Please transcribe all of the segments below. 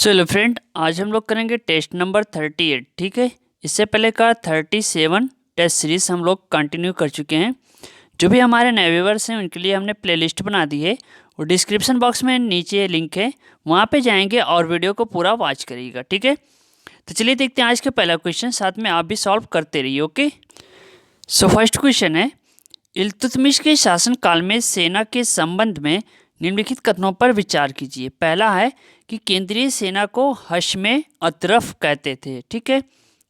चलो फ्रेंड, आज हम लोग करेंगे टेस्ट नंबर 38। ठीक है, इससे पहले का 37 टेस्ट सीरीज हम लोग कंटिन्यू कर चुके हैं। जो भी हमारे नए व्यूअर्स हैं उनके लिए हमने प्लेलिस्ट बना दी है और डिस्क्रिप्शन बॉक्स में नीचे लिंक है, वहाँ पे जाएंगे और वीडियो को पूरा वॉच करिएगा। ठीक है, तो चलिए देखते हैं आज का पहला क्वेश्चन, साथ में आप भी सॉल्व करते रहिए। ओके, सो फर्स्ट क्वेश्चन है, इल्तुतमिश के शासनकाल में सेना के संबंध में निम्नलिखित कथनों पर विचार कीजिए। पहला है कि केंद्रीय सेना को हश्मे अतरफ कहते थे। ठीक है,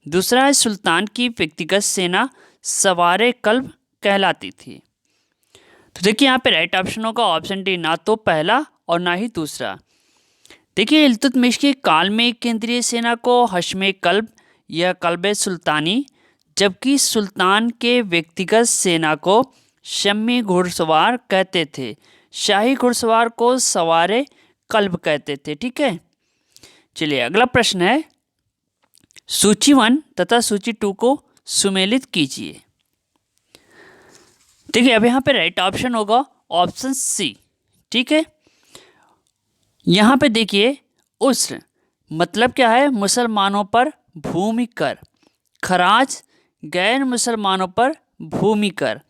दूसरा है सुल्तान की व्यक्तिगत सेना सवारे कल्ब कहलाती थी। तो देखिए यहाँ पे राइट ऑप्शन होगा ऑप्शन डी, ना तो पहला और ना ही दूसरा। देखिए इल्तुतमिश के काल में केंद्रीय सेना को हश्मे कल्ब या कल्बे सुल्तानी, जबकि सुल्तान के व्यक्तिगत सेना को शम्मी घुड़सवार कहते थे। शाही घुड़सवार को सवारे कल्ब कहते थे। ठीक है, चलिए अगला प्रश्न है, सूची 1 तथा सूची 2 को सुमेलित कीजिए। ठीक है, अब यहाँ पे राइट ऑप्शन होगा ऑप्शन सी। ठीक है, यहाँ पे देखिए उस्र मतलब क्या है, मुसलमानों पर भूमि कर, खराज गैर मुसलमानों पर भूमि कर,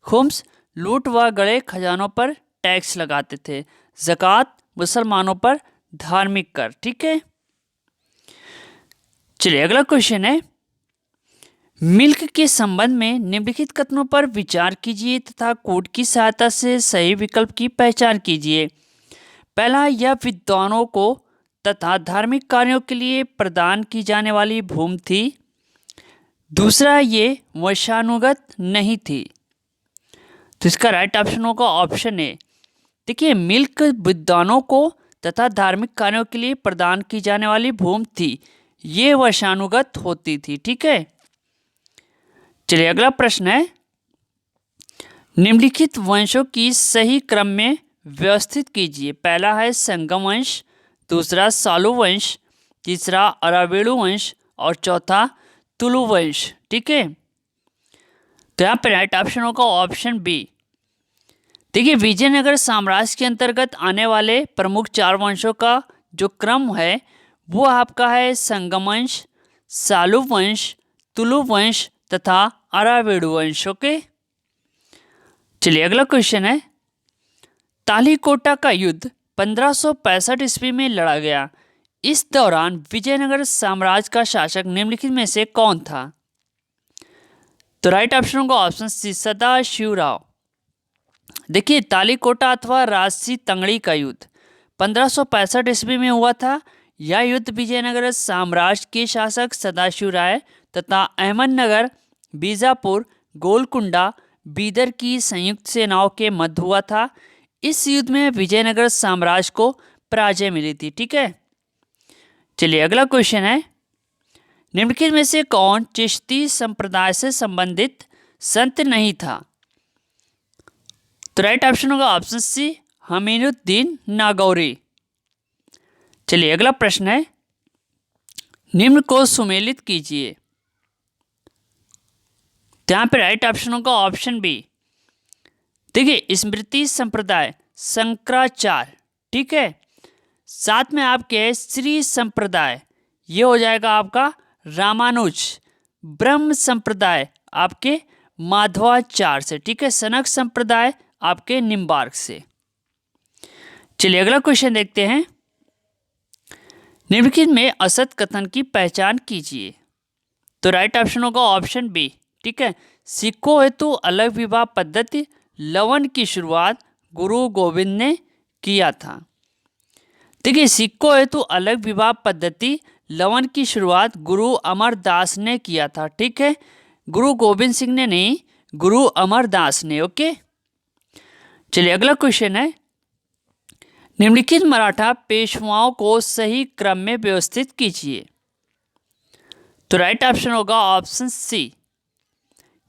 खुम्स लूट व गड़े खजानों पर टैक्स लगाते थे, ज़कात मुसलमानों पर धार्मिक कर। ठीक है, चलिए अगला क्वेश्चन है, मिल्क के संबंध में निम्नलिखित कथनों पर विचार कीजिए तथा कोड की सहायता से सही विकल्प की पहचान कीजिए। पहला, यह विद्वानों को तथा धार्मिक कार्यों के लिए प्रदान की जाने वाली भूमि थी। दूसरा, ये वंशानुगत नहीं थी। तो इसका राइट ऑप्शन होगा ऑप्शन ए। देखिए मिल्क विद्वानों को तथा धार्मिक कार्यों के लिए प्रदान की जाने वाली भूमि थी, ये वंशानुगत होती थी। ठीक है, चलिए अगला प्रश्न है, निम्नलिखित वंशों की सही क्रम में व्यवस्थित कीजिए। पहला है संगम वंश, दूसरा सालू वंश, तीसरा अरावेणु वंश और चौथा तुलु वंश। ठीक है, तो यहाँ पे राइट ऑप्शन होगा ऑप्शन बी। देखिए विजयनगर साम्राज्य के अंतर्गत आने वाले प्रमुख 4 वंशों का जो क्रम है वो आपका है संगम वंश, सालू वंश, तुलु वंश तथा अरावेणु वंश। ओके, चलिए अगला क्वेश्चन है, तालीकोटा का युद्ध 1565 ईस्वी में लड़ा गया। इस दौरान विजयनगर साम्राज्य का शासक निम्नलिखित में से कौन था? तो राइट ऑप्शन होगा ऑप्शन सी, सदाशिवराव। देखिए तालीकोटा अथवा राजसी तंगड़ी का युद्ध 1565 ईस्वी में हुआ था। यह युद्ध विजयनगर साम्राज्य के शासक सदाशिव राय तथा अहमदनगर, बीजापुर, गोलकुंडा, बीदर की संयुक्त सेनाओं के मध्य हुआ था। इस युद्ध में विजयनगर साम्राज्य को पराजय मिली थी। ठीक है, चलिए अगला क्वेश्चन है, निम्नलिखित में से कौन चिश्ती संप्रदाय से संबंधित संत नहीं था? तो राइट ऑप्शन होगा ऑप्शन सी, हमीनुद्दीन नागौरी। चलिए अगला प्रश्न है, निम्न को सुमेलित कीजिए। यहाँ पे राइट ऑप्शन होगा ऑप्शन बी। देखिए स्मृति संप्रदाय शंकराचार्य। ठीक है, साथ में आपके श्री संप्रदाय ये हो जाएगा आपका रामानुज, ब्रह्म संप्रदाय आपके माधवाचार्य से। ठीक है, सनक संप्रदाय आपके निम्बार्क से। चलिए अगला क्वेश्चन देखते हैं, निम्नलिखित में असत कथन की पहचान कीजिए। तो राइट ऑप्शन होगा ऑप्शन बी। ठीक है, सिखों हेतु अलग विवाह पद्धति लवन की शुरुआत गुरु गोविंद ने किया था। देखिए सिखों हेतु अलग विवाह पद्धति लवन की शुरुआत गुरु अमरदास ने किया था। ठीक है, गुरु गोविंद सिंह ने नहीं, गुरु अमरदास ने। ओके, चलिए अगला क्वेश्चन है, निम्नलिखित मराठा पेशवाओं को सही क्रम में व्यवस्थित कीजिए। तो राइट ऑप्शन होगा ऑप्शन सी,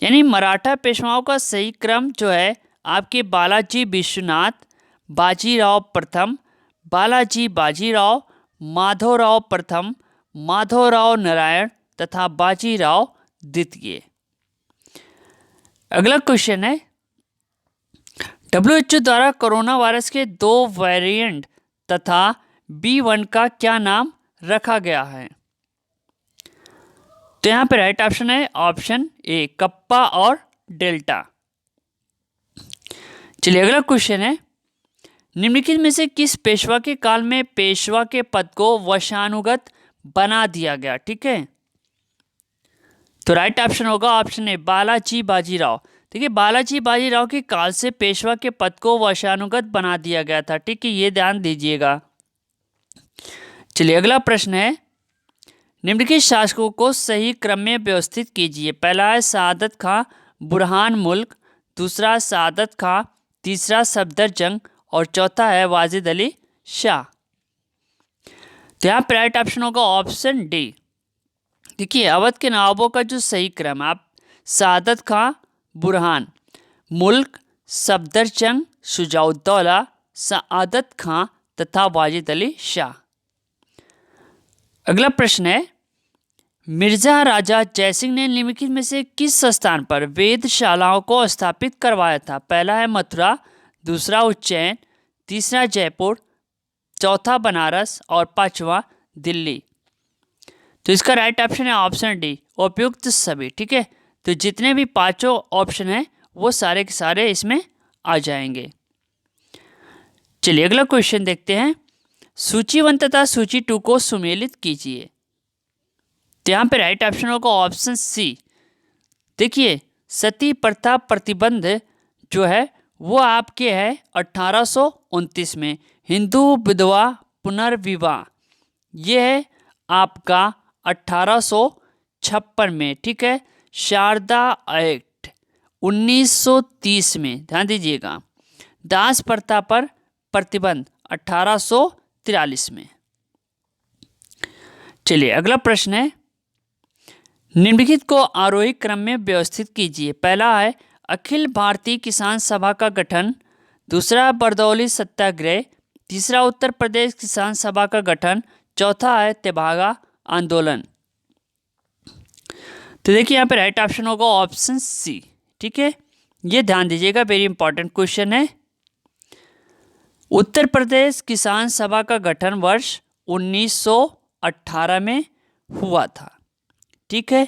यानी मराठा पेशवाओं का सही क्रम जो है आपके बालाजी विश्वनाथ, बाजीराव प्रथम, बालाजी बाजीराव, माधवराव प्रथम, माधवराव नारायण तथा बाजीराव द्वितीय। अगला क्वेश्चन है, WHO द्वारा कोरोना वायरस के 2 वेरिएंट तथा B1 का क्या नाम रखा गया है? तो यहाँ पे राइट ऑप्शन है ऑप्शन ए, कप्पा और डेल्टा। चलिए अगला क्वेश्चन है, निम्नलिखित में से किस पेशवा के काल में पेशवा के पद को वंशानुगत बना दिया गया? ठीक है, तो राइट ऑप्शन होगा ऑप्शन ए, बालाजी बाजीराव। देखिए बालाजी बाजीराव के काल से पेशवा के पद को वंशानुगत बना दिया गया था। ठीक है, ये ध्यान दीजिएगा। चलिए अगला प्रश्न है, निम्नलिखित शासकों को सही क्रम में व्यवस्थित कीजिए। पहला है सआदत खां बुरहान मुल्क, दूसरा सआदत खां, तीसरा सफदरजंग और चौथा है वाजिद अली शाह। तो यहाँ पे राइट ऑप्शन होगा ऑप्शन डी। देखिए अवध के नवाबों का जो सही क्रम, आप सआदत खां बुरहान मुल्क, सफदरजंग, शुजाउद्दौला, सआदत खां तथा वाजिद अली शाह। अगला प्रश्न है, मिर्जा राजा जयसिंह ने निम्नलिखित में से किस स्थान पर वेदशालाओं को स्थापित करवाया था? पहला है मथुरा, दूसरा उज्जैन, तीसरा जयपुर, चौथा बनारस और पांचवा दिल्ली। तो इसका राइट ऑप्शन है ऑप्शन डी, उपयुक्त सभी। ठीक है, तो जितने भी पांचों ऑप्शन हैं वो सारे के सारे इसमें आ जाएंगे। चलिए अगला क्वेश्चन देखते हैं, सूची 1 तथा सूची 2 को सुमेलित कीजिए। तो यहाँ पे राइट ऑप्शन होगा ऑप्शन सी। देखिए सती प्रथा प्रतिबंध जो है वो आपके है 1829 में, हिंदू विधवा पुनर्विवाह ये है आपका 1856 में। ठीक है, शारदा एक्ट 1930 में, ध्यान दीजिएगा। दास प्रथा पर प्रतिबंध 1843 में। चलिए अगला प्रश्न है, निम्नलिखित को आरोही क्रम में व्यवस्थित कीजिए। पहला है अखिल भारतीय किसान सभा का गठन, दूसरा बरदौली सत्याग्रह, तीसरा उत्तर प्रदेश किसान सभा का गठन, चौथा है तेभागा आंदोलन। तो देखिए यहाँ पे राइट ऑप्शन होगा ऑप्शन सी। ठीक है, ये ध्यान दीजिएगा, वेरी इंपॉर्टेंट क्वेश्चन है। उत्तर प्रदेश किसान सभा का गठन वर्ष 1918 में हुआ था। ठीक है,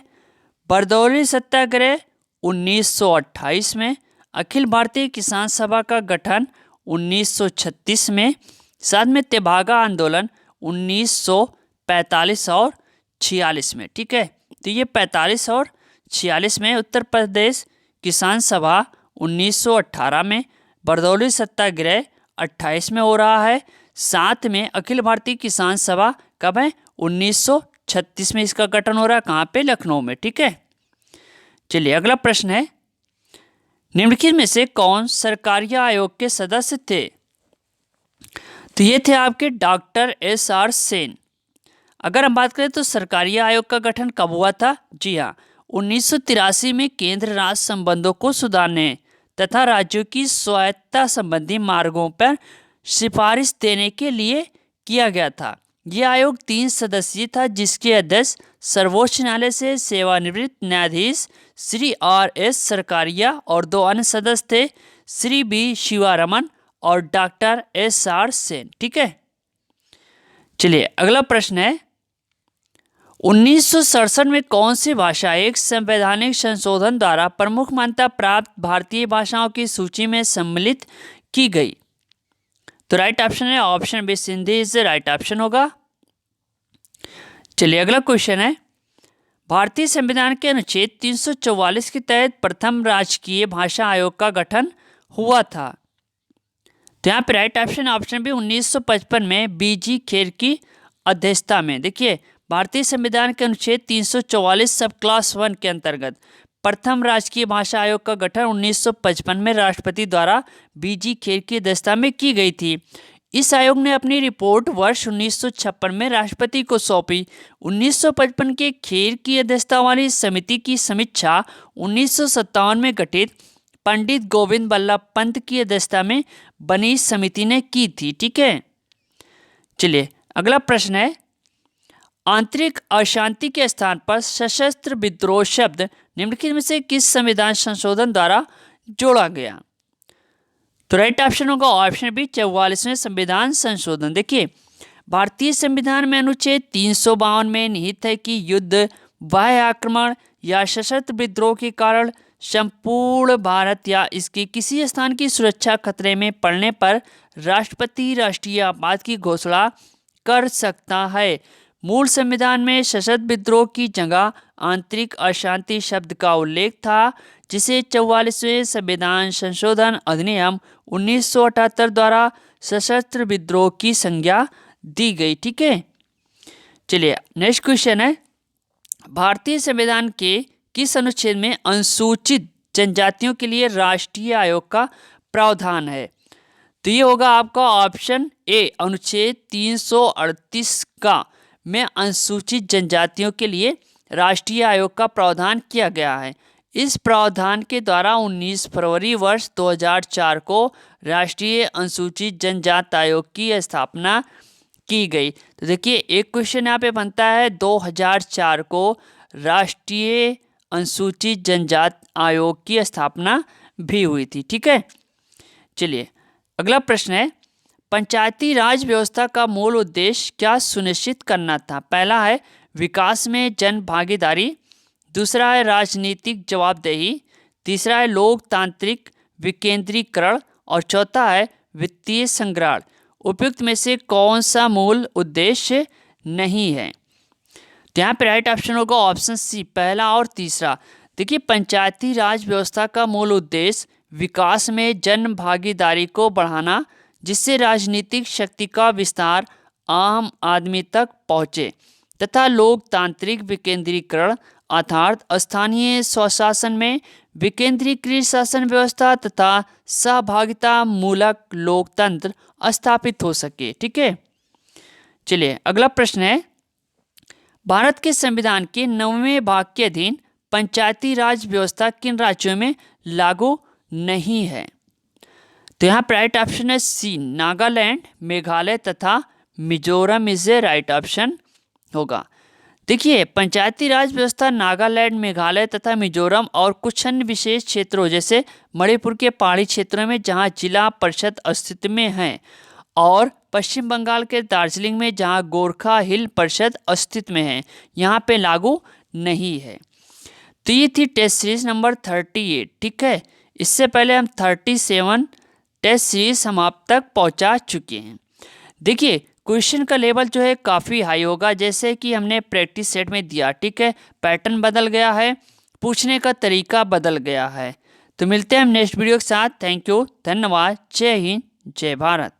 बरदौली सत्याग्रह 1928 में, अखिल भारतीय किसान सभा का गठन 1936 में, साथ में तेभागा आंदोलन 1945 और 46 में। ठीक है, तो ये 45 और 46 में, उत्तर प्रदेश किसान सभा 1918 में, बरदौली सत्याग्रह 28 में हो रहा है, साथ में अखिल भारतीय किसान सभा कब है 1936 में इसका गठन हो रहा है, कहाँ पे? लखनऊ में। ठीक है, चलिए अगला प्रश्न है, निम्नलिखित में से कौन सरकारिया आयोग के सदस्य थे? तो ये थे आपके डॉक्टर SR सेन। अगर हम बात करें तो सरकारिया आयोग का गठन कब हुआ था? जी हाँ, 1983 में केंद्र राज्य संबंधों को सुधारने तथा राज्यों की स्वायत्तता संबंधी मार्गों पर सिफारिश देने के लिए किया गया था। यह आयोग 3 सदस्यीय था, जिसके अध्यक्ष सर्वोच्च न्यायालय से सेवानिवृत्त न्यायाधीश श्री RS सरकारिया और 2 अन्य सदस्य थे, श्री B शिवारमन और डॉक्टर SR सेन। ठीक है, चलिए अगला प्रश्न है, 1967 में कौन सी भाषा एक संवैधानिक संशोधन द्वारा प्रमुख मान्यता प्राप्त भारतीय भाषाओं की सूची में सम्मिलित की गई? तो राइट ऑप्शन है option B, Sindhi is right option होगा। चलिए अगला क्वेश्चन है, भारतीय संविधान के अनुच्छेद 344 के तहत प्रथम राजकीय भाषा आयोग का गठन हुआ था। तो यहाँ पे राइट ऑप्शन ऑप्शन बी 1955 में BG खेर की अध्यक्षता में। देखिए भारतीय संविधान के अनुच्छेद 344 सब क्लास 1 के अंतर्गत प्रथम राजकीय भाषा आयोग का गठन 1955 में राष्ट्रपति द्वारा BG खेर की अध्यक्षता में की गई थी। इस आयोग ने अपनी रिपोर्ट वर्ष 1956 में राष्ट्रपति को सौंपी। 1955 के खेर की अध्यक्षता वाली समिति की समीक्षा 1957 में गठित पंडित गोविंद बल्लभ पंत की अध्यक्षता में बनी समिति ने की थी। ठीक है, चलिए अगला प्रश्न है, आंतरिक अशांति के स्थान पर सशस्त्र विद्रोह शब्द निम्नलिखित में से किस संविधान संशोधन द्वारा जोड़ा गया? तो राइट ऑप्शन होगा ऑप्शन बी 44वें संविधान संशोधन। देखिए भारतीय संविधान में अनुच्छेद 352 में निहित है कि युद्ध, बाह्य आक्रमण या सशस्त्र विद्रोह के कारण संपूर्ण भारत या इसके किसी स्थान की सुरक्षा खतरे में पड़ने पर राष्ट्रपति राष्ट्रीय आपात की घोषणा कर सकता है। मूल संविधान में सशस्त्र विद्रोह की जगह आंतरिक अशांति शब्द का उल्लेख था, जिसे 44वें संविधान संशोधन अधिनियम 1978 द्वारा सशस्त्र विद्रोह की संज्ञा दी गई। ठीक है, चलिए नेक्स्ट क्वेश्चन है, भारतीय संविधान के किस अनुच्छेद में अनुसूचित जनजातियों के लिए राष्ट्रीय आयोग का प्रावधान है? तो ये होगा आपका ऑप्शन ए, अनुच्छेद 338 का में अनुसूचित जनजातियों के लिए राष्ट्रीय आयोग का प्रावधान किया गया है। इस प्रावधान के द्वारा 19 फरवरी वर्ष 2004 को राष्ट्रीय अनुसूचित जनजाति आयोग की स्थापना की गई। तो देखिए एक क्वेश्चन यहाँ पे बनता है, 2004 को राष्ट्रीय अनुसूचित जनजाति आयोग की स्थापना भी हुई थी। ठीक है, चलिए अगला प्रश्न है, पंचायती राज व्यवस्था का मूल उद्देश्य क्या सुनिश्चित करना था? पहला है विकास में जन भागीदारी, दूसरा है राजनीतिक जवाबदेही, तीसरा है लोकतांत्रिक विकेंद्रीकरण और चौथा है वित्तीय संग्रहण। उपयुक्त में से कौन सा मूल उद्देश्य नहीं है? तो यहाँ पे राइट ऑप्शन होगा ऑप्शन सी, पहला और तीसरा। देखिए पंचायती राज व्यवस्था का मूल उद्देश्य विकास में जन भागीदारी को बढ़ाना, जिससे राजनीतिक शक्ति का विस्तार आम आदमी तक पहुँचे, तथा लोकतांत्रिक विकेंद्रीकरण अर्थात स्थानीय स्वशासन में विकेंद्रीकृत शासन व्यवस्था तथा सहभागिता मूलक लोकतंत्र स्थापित हो सके। ठीक है, चलिए अगला प्रश्न है, भारत के संविधान के 9वें भाग के अधीन पंचायती राज व्यवस्था किन राज्यों में लागू नहीं है? तो यहाँ पर राइट ऑप्शन है सी, नागालैंड, मेघालय तथा Mizoram is a right option होगा। देखिए पंचायती राज व्यवस्था नागालैंड, मेघालय तथा मिजोरम और कुछ अन्य विशेष क्षेत्रों जैसे मणिपुर के पहाड़ी क्षेत्रों में जहां जिला परिषद अस्तित्व में है, और पश्चिम बंगाल के दार्जिलिंग में जहां गोरखा हिल परिषद अस्तित्व में है, यहाँ पे लागू नहीं है। तो ये थी टेस्ट सीरीज नंबर 38। ठीक है, इससे पहले हम 37 टेस्ट सीरीज हम आप तक पहुँचा चुके हैं। देखिए क्वेश्चन का लेवल जो है काफ़ी हाई होगा, जैसे कि हमने प्रैक्टिस सेट में दिया। ठीक है, पैटर्न बदल गया है, पूछने का तरीका बदल गया है। तो मिलते हैं हम नेक्स्ट वीडियो के साथ। थैंक यू, धन्यवाद, जय हिंद, जय भारत।